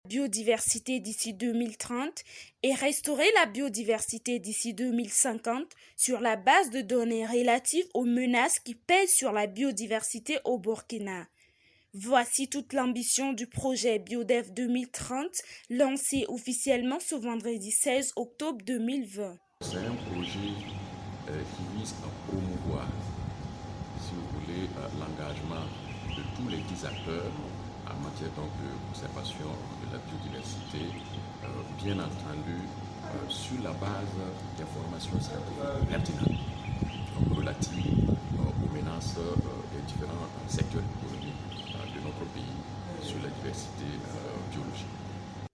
Biodiversité d'ici 2030 et restaurer la biodiversité d'ici 2050 sur la base de données relatives aux menaces qui pèsent sur la biodiversité au Burkina. Voici toute l'ambition du projet BioDev 2030 lancé officiellement ce vendredi 16 octobre 2020. C'est un projet qui vise à promouvoir, si vous voulez, l'engagement de tous les 10 acteurs en matière donc, de conservation de la biodiversité, bien entendu sur la base d'informations scientifiques pertinentes relatives aux menaces des différents secteurs économiques de notre pays sur la diversité biologique.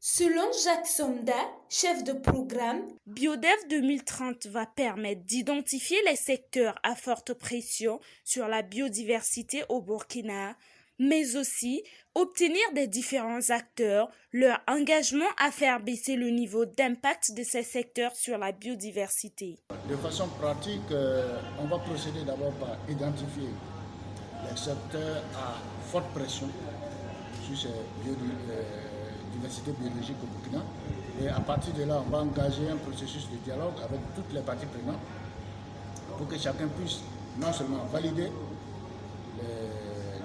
Selon Jacques Somda, chef de programme, BioDev 2030 va permettre d'identifier les secteurs à forte pression sur la biodiversité au Burkina, mais aussi obtenir des différents acteurs leur engagement à faire baisser le niveau d'impact de ces secteurs sur la biodiversité. De façon pratique, on va procéder d'abord par identifier les secteurs à forte pression sur ces diversité biologique au Burkina. Et à partir de là, on va engager un processus de dialogue avec toutes les parties prenantes pour que chacun puisse non seulement valider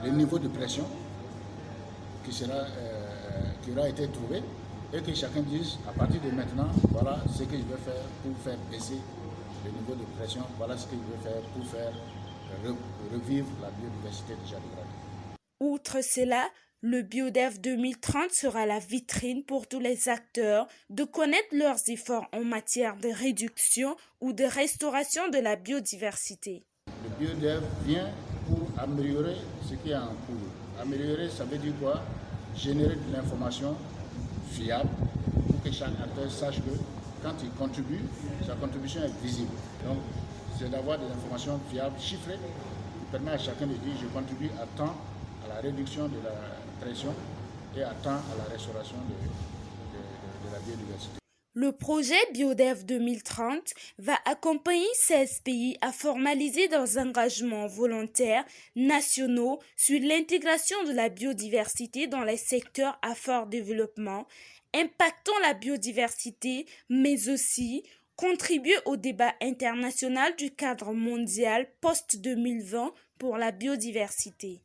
le niveau de pression qui aura été trouvé et que chacun dise à partir de maintenant, voilà ce que je vais faire pour faire baisser le niveau de pression, voilà ce que je vais faire pour faire revivre la biodiversité déjà dégradée. Outre cela, le BioDev 2030 sera la vitrine pour tous les acteurs de connaître leurs efforts en matière de réduction ou de restauration de la biodiversité. Le BioDev vient pour améliorer ce qui est en cours. Améliorer, ça veut dire quoi? Générer de l'information fiable pour que chaque acteur sache que quand il contribue, sa contribution est visible. Donc, c'est d'avoir des informations fiables, chiffrées, qui permet à chacun de dire je contribue à temps à la réduction de la pression et à temps à la restauration de la biodiversité. Le projet BioDev 2030 va accompagner 16 pays à formaliser leurs engagements volontaires nationaux sur l'intégration de la biodiversité dans les secteurs à fort développement, impactant la biodiversité, mais aussi contribuer au débat international du cadre mondial post-2020 pour la biodiversité.